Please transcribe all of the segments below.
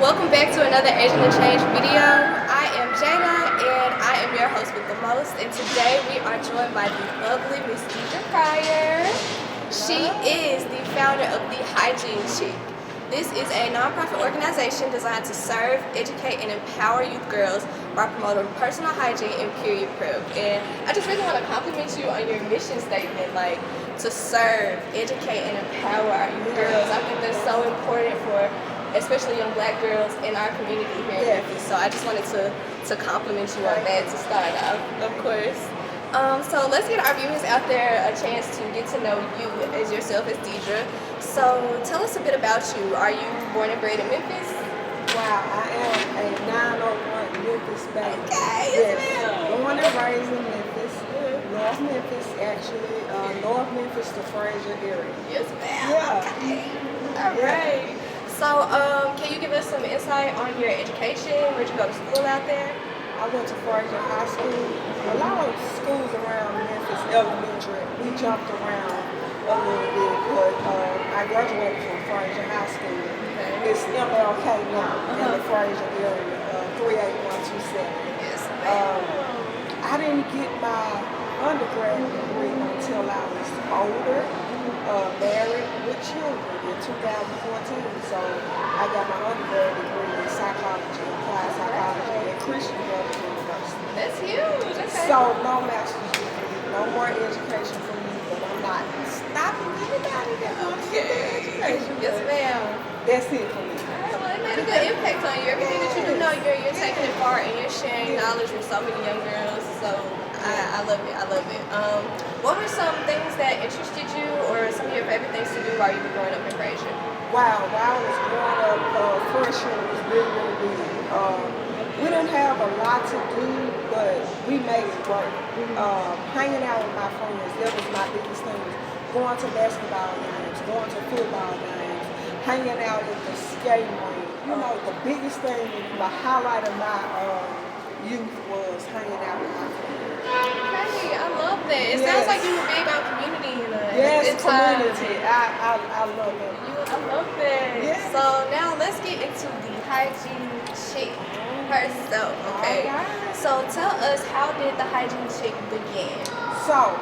Welcome back to another Agent of Change video. I am Jada and I am your host with the most, and today we are joined by the lovely Miss Deidre Pryor. She is the founder of the Hygiene Chic. This is a nonprofit organization designed to serve, educate, and empower youth girls by promoting personal hygiene and period prep. And I just really want to compliment you on your mission statement, like to serve, educate, and empower our youth girls. I think that's so important for especially young black girls in our community here in Memphis. So I just wanted to compliment you on that to start off, of course. So let's get our viewers out there a chance to get to know you as yourself as Deidre. So tell us a bit about you. Are you born and bred in Memphis? Wow, I am a 901 Memphis baby. Okay, yes, born and raised in Memphis, North Memphis actually, North Memphis to Fraser area. Yes, ma'am. Yeah. Okay. All right. So, can you give us some insight on your education? Where'd you go to school out there? I went to Fraser High School. A lot of schools around Memphis Elementary, we jumped around a little bit, but I graduated from Fraser High School. Okay. It's MLK now in the Fraser area, 38127. Yes, I didn't get my undergraduate degree until I was older. Married with children in 2014, so I got my undergraduate degree in psychology, applied psychology at Christian University. That's huge. Okay. So no master's degree, no more education for me, but I'm not stopping anybody that wants to get their education. Yes, ma'am. That's it for me. Alright, well, it made a good impact on you. Everything that you do know, you're taking it far and you're sharing knowledge with so many young girls. So I love it. I love it. What were some things that interested you, or some of your favorite things to do while you were growing up in Fraser? Wow, while I was growing up, freshman was really, really big. We didn't have a lot to do, but we made it work. Hanging out with my friends, that was my biggest thing. Going to basketball games, going to football games, hanging out at the skate rink. You know, the biggest thing, the highlight of my youth was hanging out with my friends. Hey, I love that. It sounds like you were big on community. Yes, community. I love it. I love that. Yes. So now let's get into the Hygiene Chic herself, okay? Alright. So tell us, how did the Hygiene Chic begin? So,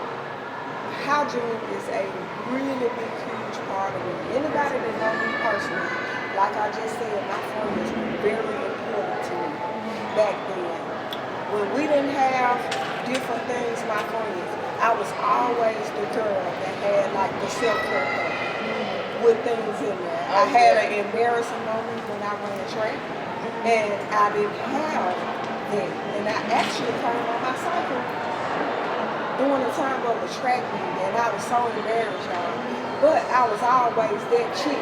hygiene is a really big, huge part of me. Anybody that knows me personally, like I just said, my friends were very important to me back then. When we didn't have different things, my friends, I was always the girl that had like the self-care thing with things in there. I had an embarrassing moment when I ran track, and I didn't have that. And I actually came on my cycle during the time of a track meet, and I was so embarrassed, y'all. But I was always that chick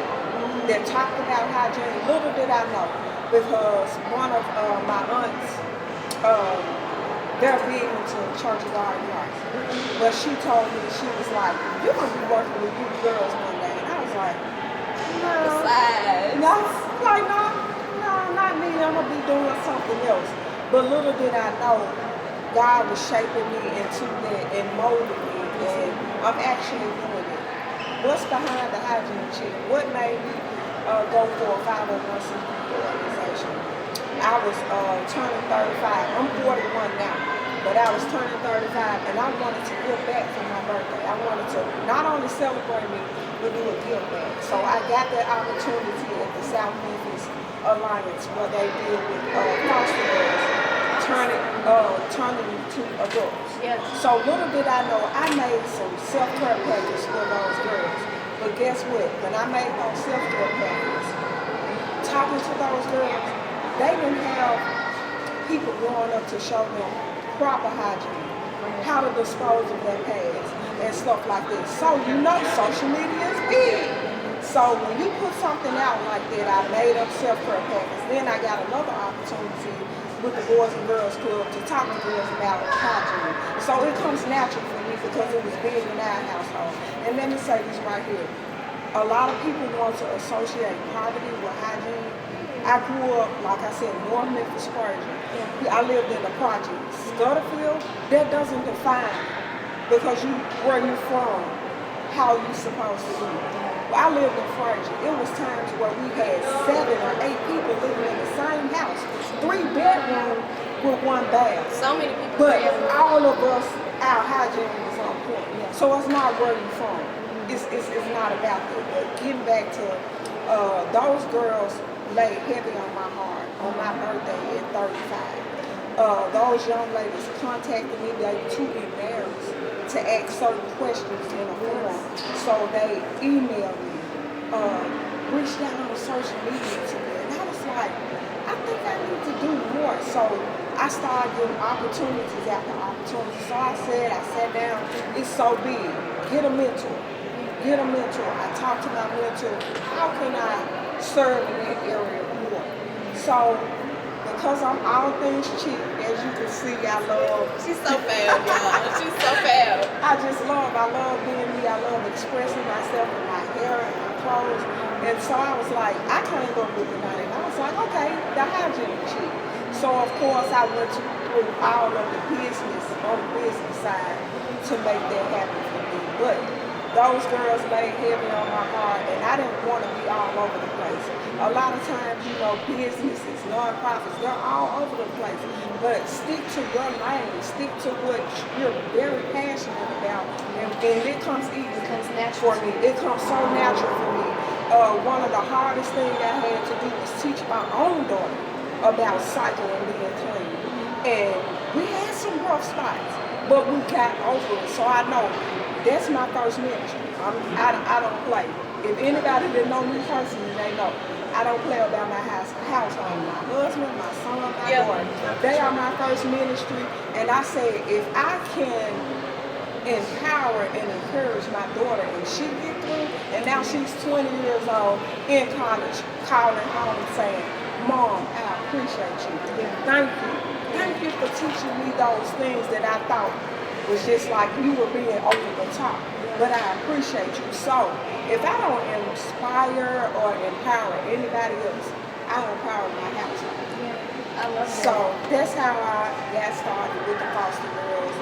that talked about hygiene. Little did I know, because one of my aunts, they're big into Church of God in Christ. But she told me, she was like, you're going to be working with you girls one day. And I was like, no. No, not me. I'm going to be doing something else. But little did I know, God was shaping me into that and molding me. And I'm actually doing it. What's behind the Hygiene Chic? What made me go for a 501c3 organization? I was turning 35. I'm 41 now, but I was turning 35, and I wanted to give back for my birthday. I wanted to not only celebrate me, but do a give back. So I got that opportunity at the South Memphis Alliance, where they deal with foster girls, turning to adults. Yeah. So little did I know, I made some self-care packages for those girls. But guess what? When I made those self-care packages, talking to those girls, they didn't have people growing up to show them proper hygiene, how to dispose of their pads and stuff like this. So you know social media is big. So when you put something out like that, I made up self-care packets. Then I got another opportunity with the Boys and Girls Club to talk to girls about hygiene. So it comes natural for me because it was big in our household. And let me say this right here. A lot of people want to associate poverty with hygiene. I grew up, like I said, North Memphis, Fraser. I lived in the projects. Scudderfield, that doesn't define because where you from, how you supposed to be. I lived in Fraser. It was times where we had 7 or 8 people living in with one bath. So many people But really. all of us, our hygiene is on point. So it's not where you from. It's not about that. But getting back to those girls lay heavy on my heart on my birthday at 35. Those young ladies contacted me. They were too embarrassed to ask certain questions in a forum. So they emailed me, reached out on social media to me. And I was like, I think I need to do more. So I started getting opportunities after opportunities. So I sat down, it's so big. Get a mentor. Get a mentor. I talked to my mentor. How can I serve in that area more? So, because I'm all things cheap, as you can see, I love. She's so fab, y'all. She's so fab. I love being me. I love expressing myself in my hair and my clothes. And so I was like, I can't go with the night. I was like, okay, the hygiene chic. So of course I went through all of the business on the business side to make that happen for me. But those girls laid heavy on my heart, and I didn't want to be all over the place. A lot of times, you know, businesses, nonprofits, they're all over the place. But stick to your lane, stick to what you're very passionate about, and it comes easy. It comes natural for me. It comes so natural for me. One of the hardest things I had to do was teach my own daughter about cycling and being clean. And we had some rough spots, but we got over it. So I know that's my first ministry. I don't play. If anybody that know me personally, they know I don't play about my household. My husband, my son, my daughter, they are my first ministry. And I say, if I can empower and encourage my daughter, and she get through, and now she's 20 years old in college, calling home and saying, Mom, I appreciate you. Thank you. Thank you for teaching me those things that I thought was just like you were being over the top. But I appreciate you. So if I don't inspire or empower anybody else, I empower my household. I love that. So that's how I got started with the foster girls,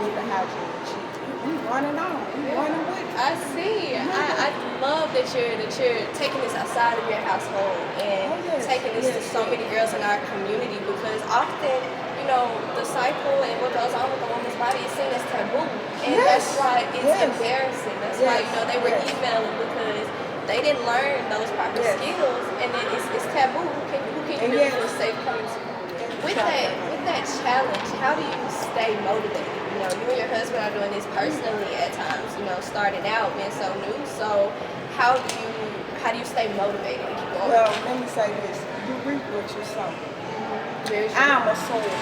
with the hygiene chic. We running on. We running with it. I see. I love that you're taking this outside of your household and taking this to so many girls in our community, because often, you know, the cycle and what goes on with a woman's body is seen as taboo. And that's why it's embarrassing. That's why, you know, they were emailing because they didn't learn those proper skills, and then it's taboo. Who can you really feel safe coming to? With that challenge, how do you stay motivated? You know, you and your husband are doing this personally at times, you know, starting out, being so new. So how do you stay motivated and keep going? Well, let me say this. You reap what you sow. I am a sower.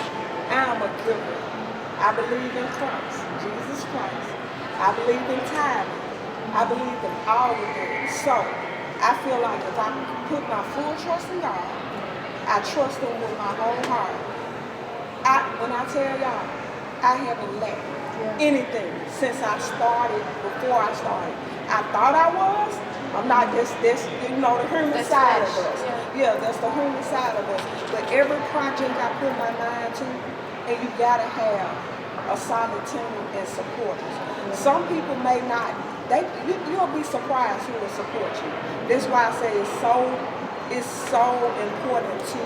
I am a giver. I believe in Christ, Jesus Christ. I believe in tithing. I believe in all of that. So I feel like if I put my full trust in God, I trust Him with my whole heart. When I tell y'all, I haven't lacked anything since I started, before I started. I thought I was. I'm not just this, you know, the human side of us. Yeah, that's the human side of us. But every project I put my mind to, and you gotta have a solid team and supporters. Some people may not, you'll be surprised who will support you. That's why I say it's so important to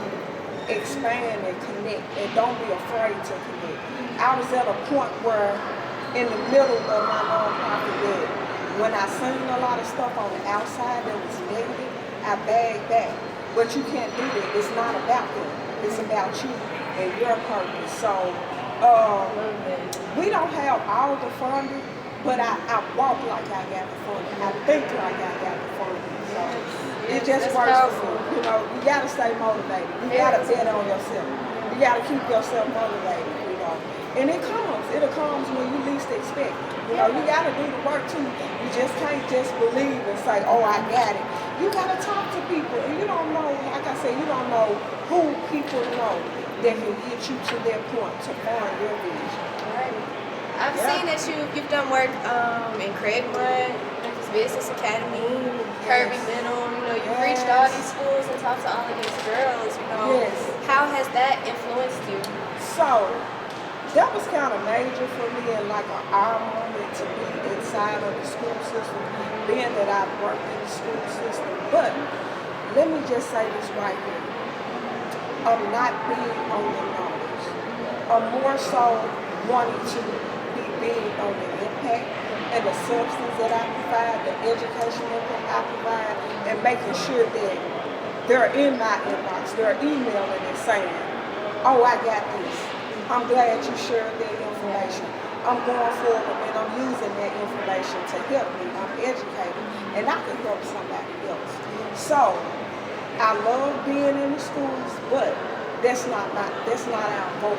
expand and connect, and don't be afraid to connect. I was at a point where in the middle of my nonprofit that when I seen a lot of stuff on the outside that was negative, I bagged back. But you can't do that. It's not about them. It's about you and your purpose. So we don't have all the funding, but I walk like I got the funding. I think like I got the funding. So it just works for me. You know, you gotta stay motivated. You gotta bet on yourself. You gotta keep yourself motivated, you know. And it comes when you least expect it. You know, you gotta do the work too. You just can't just believe and say, oh, I got it. You gotta talk to people, and you don't know, like I said, you don't know who people know that can get you to that point to find your vision. Right. I've seen that you've done work in Craigmont, Memphis Business Academy, Kirby Middle. You know, you've reached all these schools and talked to all of these girls. You know, how has that influenced you? So that was kind of major for me, and like an eye moment to be inside of the school system, being that I've worked in the school system. But let me just say this right here. I'm not being on the numbers. I'm more so wanting to be big on the impact and the substance that I provide, the education that I provide, and making sure that they're in my inbox, they're emailing and saying, oh, I got this. I'm glad you shared that information. I'm going forward and I'm using that information to help me. I'm educated and I can help somebody else. So I love being in the schools, but that's not our goal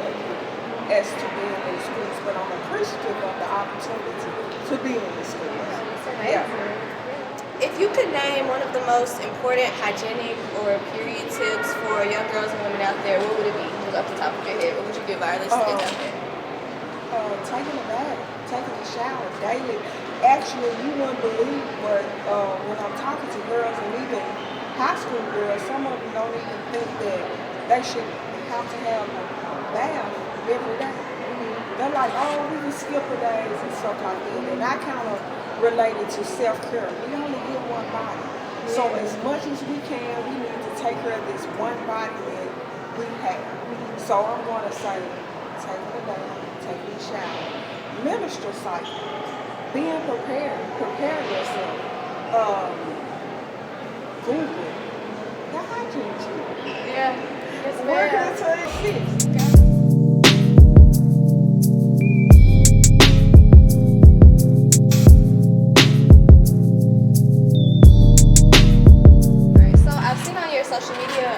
as to being in the schools, but I'm appreciative of the opportunity to be in the schools. Yeah. If you could name one of the most important hygienic or period tips for young girls and women out there, what would it be? Just off the top of your head, what would you give our listeners out there? Taking a bath, taking a shower daily. Actually, you wouldn't believe, but when I'm talking to girls and even high school girls, some of them don't even think that they should have to have a bath every day. They're like, oh, we can skip a days and stuff like that. And I kind of related to self-care. We only get one body. So as much as we can, we need to take care of this one body that we have. So I'm going to say, taking a bath, taking a shower, menstrual cycle, being prepared, prepare yourself. Google, the Hygiene Chic. Yeah. Working until it fits. Social media,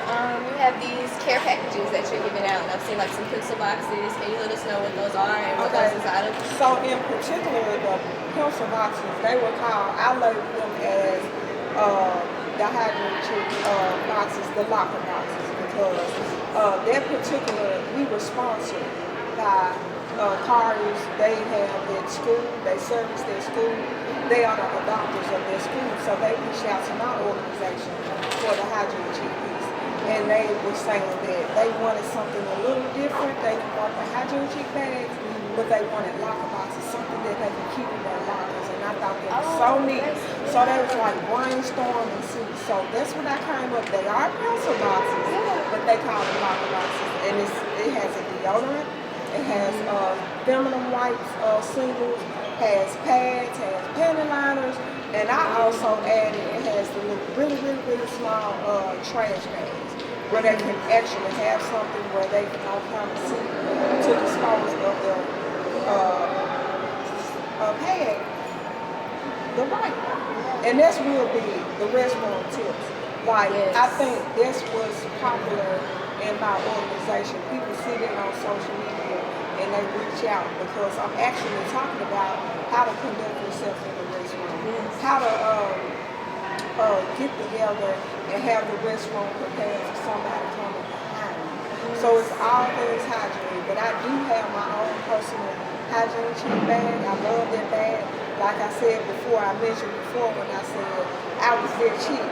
you have these care packages that you're giving out, and I've seen like some pencil boxes. Can you let us know what those are and what goes inside of them? So in particular, the pencil boxes, they were called, I labeled them as the Hygiene Chic boxes, the locker boxes, because that particular, we were sponsored by cars they have at school, they service their school, they are the adopters of their school, so they reached out to my organization for the Hygiene Chic piece. And they were saying that they wanted something a little different. They didn't want the Hygiene Chic bags, but they wanted locker boxes, something that they could keep in their lockers. And I thought that was so neat. So they was like brainstorm and see. So that's when I came up. They are pencil boxes, but they call them locker boxes. And it has a deodorant, it has feminine wipes, singles, has pads, has panty liners, and I also added, it has the really small trash bags where they can actually have something where they can all kind of see to dispose of the pad, the wipe. And that's real big, the restroom tips. Like, I think this was popular in my organization. People see it on social media and they reach out because I'm actually talking about how to conduct yourself in the restroom, how to get together and have the restroom prepared for somebody coming behind you. So it's all things hygiene, but I do have my own personal Hygiene Chic bag. I love that bag. Like I said before, I mentioned before when I said I was that cheap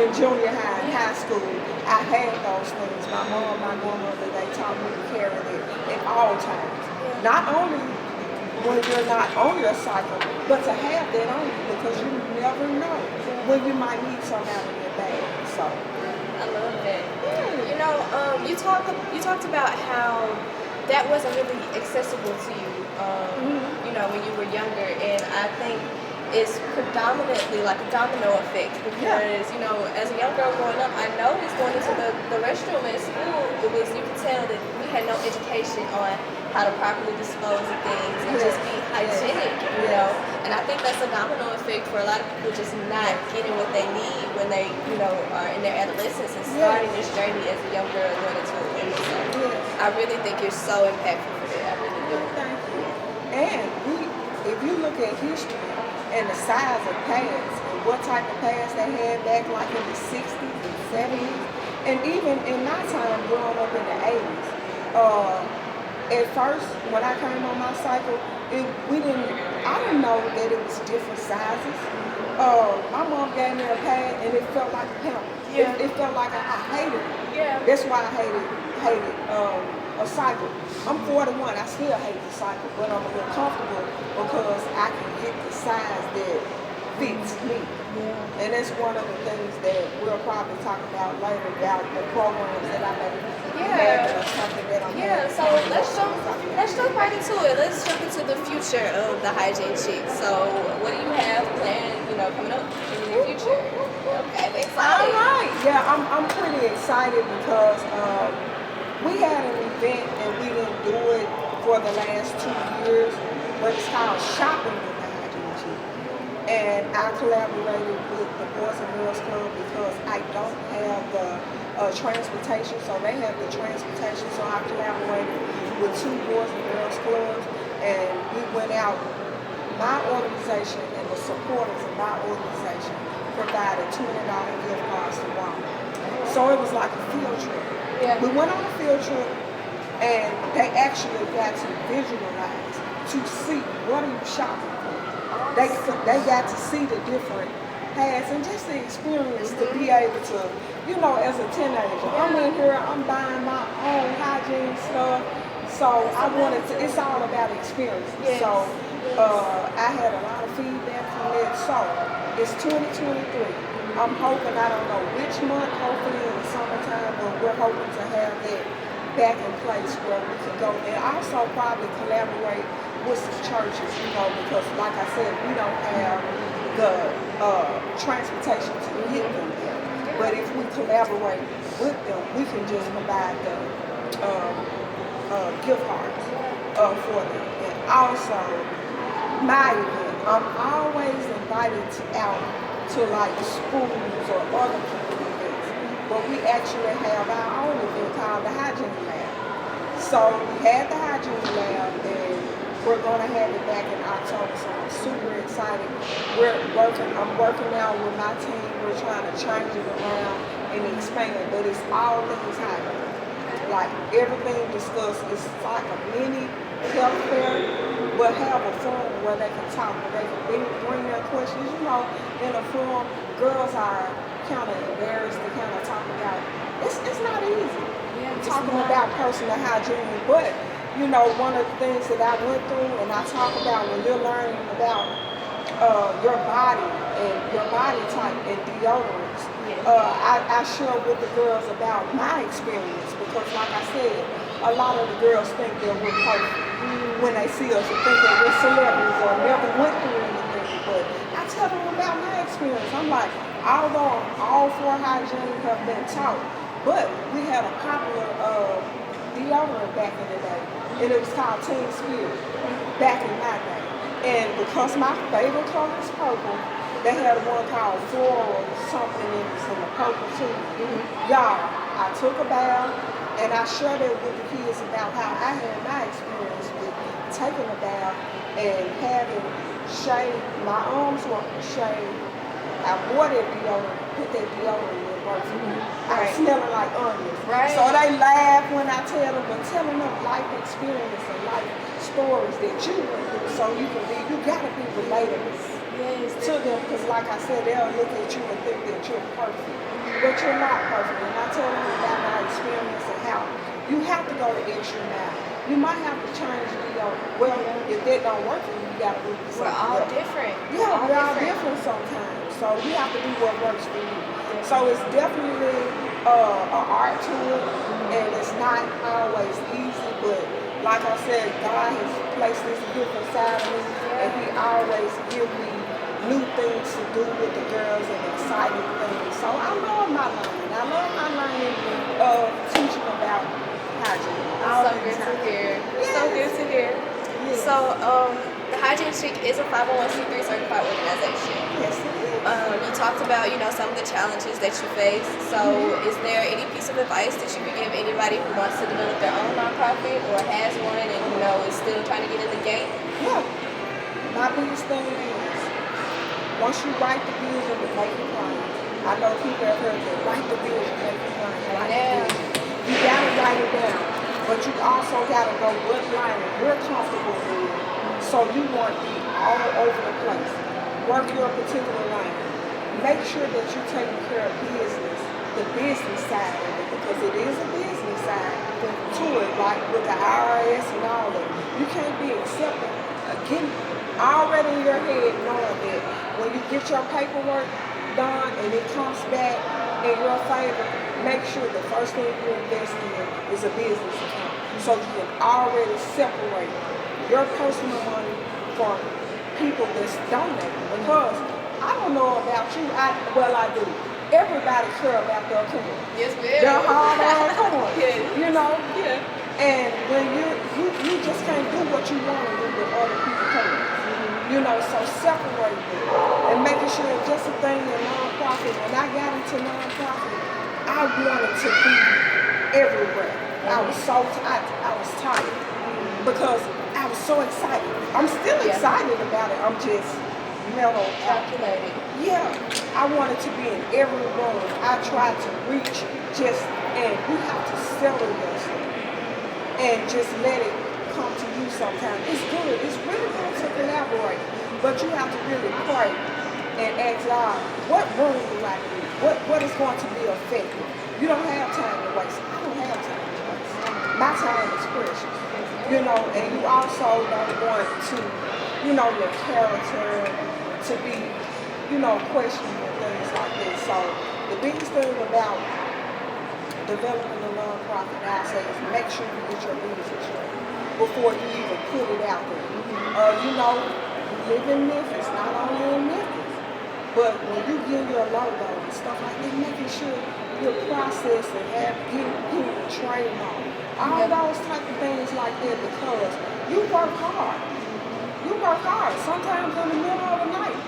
in junior high and high school. I had those things. My mom, my grandmother, they taught me to carry it at all times. Not only when you're not on your cycle, but to have that on you because you never know when you might need some out of your bag. So I love that. You know, you talked about how that wasn't really accessible to you, you know, when you were younger, and I think it's predominantly like a domino effect because, you know, as a young girl growing up, I noticed going into the restroom at school, you could tell that we had no education on how to properly dispose of things and just be hygienic, you know. And I think that's a domino effect for a lot of people just not getting what they need when they, you know, are in their adolescence and starting this journey as a young girl going into a woman. So I really think you're so impactful for that. I really do. Thank you. And if you look at history and the size of pads and what type of pads they had back like in the 60s and 70s, and even in my time growing up in the 80s, at first, when I came on my cycle, I didn't know that it was different sizes. My mom gave me a pad and it felt like a pamper. It felt like I hated it. That's why I hated a cycle. I'm 41, I still hate the cycle, but I'm a little comfortable because I can get the size that fits me. And that's one of the things that we'll probably talk about later about the programs that I may be having or something that I'm having. So let's jump right into it. Let's jump into the future of the Hygiene Chic. So what do you have planned, coming up in the near future? Okay, excited. All right. Yeah, I'm pretty excited because we had an event and we didn't do it for the last 2 years, but it's called Shopping with the Hygiene Chic. And I collaborated with the Boys and Girls Club because I don't have the transportation, so they have the transportation. So I collaborated with 2 Boys and Girls Clubs, and we went out. My organization and the supporters of my organization provided $200 gift cards to Walmart. So it was like a field trip. Yeah. We went on a field trip, and they actually got to visualize, to see what are you shopping for. They got to see the different paths and just the experience to be able to, as a teenager, I'm in here, I'm buying my own hygiene stuff. So I wanted to, it's all about experience. Yes. So I had a lot of feedback from that. So it's 2023. I'm hoping, I don't know which month, hopefully in the summertime, but we're hoping to have that back in place where we can go and also probably collaborate with some churches, because like I said, we don't have the transportation to get them there. But if we collaborate with them, we can just provide the gift cards for them. And also, my event, I'm always invited out to like schools or other people events, but we actually have our own event called the Hygiene Lab. So we had the Hygiene Lab, and we're going to have it back in October, so I'm super excited. I'm working out with my team. We're trying to change it around and expand it, but it's all things hygiene. Like everything discussed, it's like a mini health fair, but have a forum where they can talk, where they can bring their questions. In a forum, girls are kind of embarrassed to kind of talk about. It's not easy talking about personal hygiene, but one of the things that I went through and I talk about when you're learning about your body and your body type and deodorants, I share with the girls about my experience because, like I said, a lot of the girls think that we're perfect when they see us and think that we're celebrities or never went through anything. But I tell them about my experience. I'm like, although all 4 hygiene have been taught, but we had a popular deodorant back in the day, and it was called Teen Spirit back in my day. And because my favorite color is purple, they had one called floral something in the purple too. Y'all, I took a bath and I shared it with the kids about how I had my experience with taking a bath and having shade. My arms were shaved. I wore that deodorant, put that deodorant in work for me. I was smelling like onions. Right. So they laugh when I tell them, but telling them life experience and life stories that you went through, so you gotta be relatable to them, because like I said, they'll look at you and think that you're perfect, but you're not perfect. And I tell them about my experience and how you have to go the extra mile. You might have to change the deodorant. Well, if that don't work for you, you gotta do something. We're all different. Yeah, we're all different sometimes. So you have to do what works for you. So it's definitely an art to it, and it's not always easy, but like I said, God has placed this gift inside of me, and He always gives me new things to do with the girls and exciting things. So I love my learning. I love my learning of teaching about hygiene. So good to hear. Yes. So good to hear. Yes. So the Hygiene Chic is a 501c3 certified organization. Yes, it is. You talked about, some of the challenges that you face. So is there any piece of advice that you could give anybody who wants to develop their own nonprofit or has one and, is still trying to get in the game? Yeah. My biggest thing is, once you write the vision and make it plain, I know people have heard that, write the vision, make it plain, write the vision. You gotta write it down, but you also gotta know what line you're comfortable with, so you won't be all over the place. Work your particular line. Make sure that you're taking care of business, the business side of it, because it is a business side to it, like with the IRS and all that. You can't be accepting, getting already in your head knowing that when you get your paperwork done and it comes back in your favor, make sure the first thing you invest in is a business account. So you can already separate your personal money from people that's donating. Because I don't know about you, I do. Everybody care about their coin. Yes, we do. Their hard-earned coin. Yeah. You know? Yeah. And when you just can't do what you want to do with other people's coins. You know, so separate them and making sure it's just a thing in nonprofit. When I got into nonprofit, I wanted to be everywhere. I was tired because I was so excited. I'm still excited about it. I'm just mellow, Calculated. Yeah, I wanted to be in every room. I tried to reach and you have to settle yourself and just let it come to you sometimes. It's good. It's really good to collaborate, but you have to really pray and ask God, what room do I need? What is going to be effective? You don't have time to waste. I don't have time to waste. My time is precious. You know, and you also don't want to, your character to be, questioning and things like this. So the biggest thing about developing a nonprofit, I say, is make sure you get your business straight before you even put it out there. You live in Memphis, not only in Memphis, but when you get your logo and stuff like that, making sure you're processed and getting people trained on all those type of things like that, because you work hard. You work hard, sometimes in the middle of the night,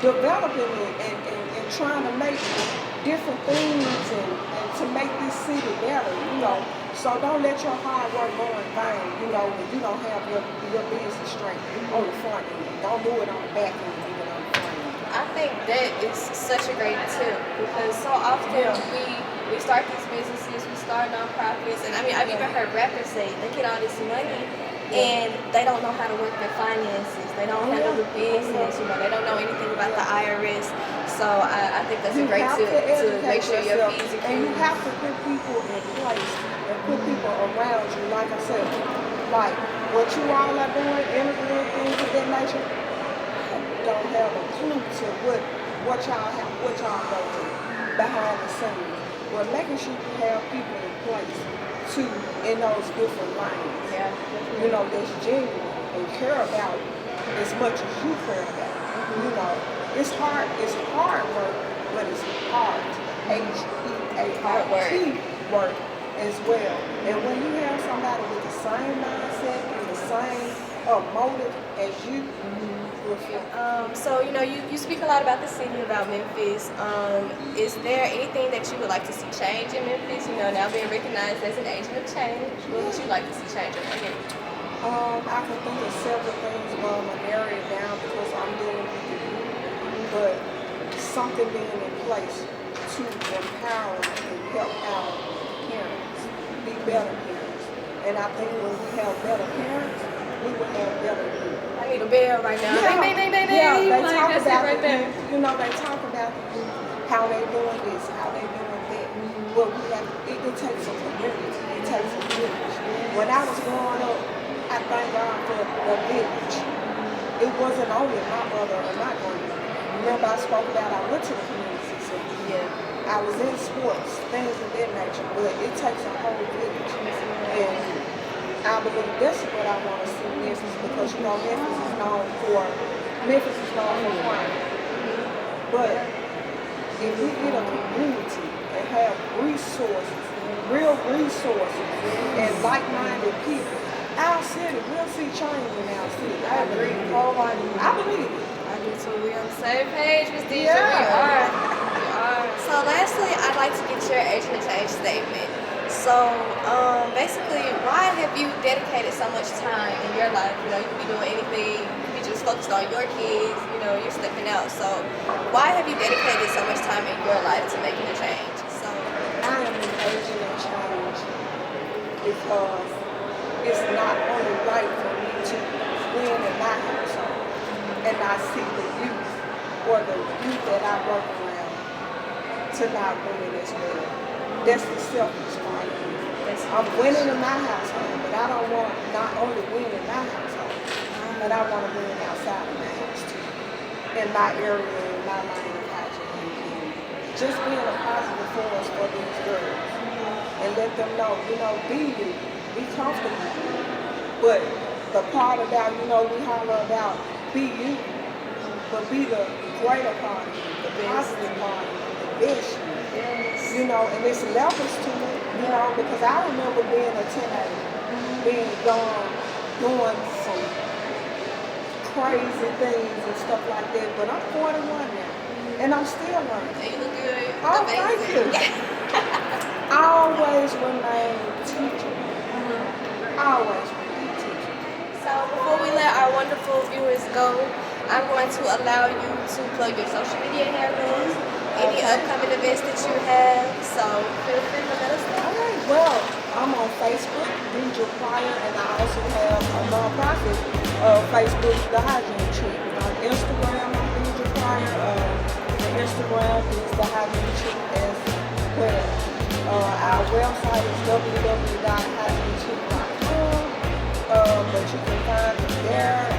developing it and trying to make different things and to make this city better, So don't let your hard work go in vain, when you don't have your business straight on the front end. Don't do it on the back end, do it on the front end. I think that is such a great tip, because so often we start these businesses, we start nonprofits, and I've even heard rappers say they get all this money and they don't know how to work their finances. They don't handle the business, they don't know anything about the IRS. So I think that's a great tip to make sure your P's and Q's. And you have to put people in place and put people around you, like I said, like what you all are doing, interviewing things of that nature. Don't have a clue to what y'all go through behind the scenes. But making sure you have people in place too in those different lanes. Yeah. That's genuine and care about as much as you care about. It's hard work, but it's heart. HEART work as well. And when you have somebody with the same mindset and the same motive as you, so you speak a lot about the city, about Memphis. Is there anything that you would like to see change in Memphis? Now being recognized as an agent of change, what would you like to see change over here? I can think of several things, but I'm gonna narrow it down because I'm dealing with the youth. But something being in place to empower and help out parents, be better parents. And I think when we have better parents, we will have better youth. I need a bell right now. Yeah, bang, bang, bang, bang, yeah, bang. they talk That's about it right there. they talk about the youth, how they doing this, how they doing that. But it takes a community. It takes a village. When I was growing up, I thank God for the village. It wasn't only my mother and my grandmother. Remember I spoke about I went to the community center. Yeah. I was in sports, things of that nature, but it takes a whole village. And I believe that's what I want to see Memphis, because Memphis is known for crime. But if we get a community and have resources, real resources, and like-minded people, our city, we'll see change in our city. I agree. I believe it. I do too. We're on the same page, Ms. Deidre. Yeah. We are. So lastly, I'd like to get your agent of change statement. So basically, why have you dedicated so much time in your life? You could be doing anything. You could be just focused on your kids. You're stepping out. So why have you dedicated so much time in your life to making a change? So I am an agent of change because it's not only right for me to win in my household, and I see the youth or the youth that I work around to not win as well. That's the selfish part of me. I'm winning in my household, but I don't want not only win in my household, but I want to win outside of my house too. in my area, in my line of hygiene. And just being a positive force for these girls. And let them know, be you, be comfortable. But the part about, we holler about be you, but be the greater part, the positive part, the best you. And it's levels to it, because I remember being a teenager, being gone, doing some crazy things and stuff like that. But I'm 41 now, and I'm still learning. And you look good. Oh, thank you. I always remain teaching. Always remain teaching. So before we let our wonderful viewers go, I'm going to allow you to plug your social media handles, any upcoming events that you have. So feel free to let us know. All right. Well, I'm on Facebook, Deidre Pryor, and I also have a nonprofit Facebook, the Hygiene Chic. On Instagram, I'm Deidre Pryor. The Instagram is the Hygiene Chic as well. Our website is www.hygienechic.com, but you can find us there.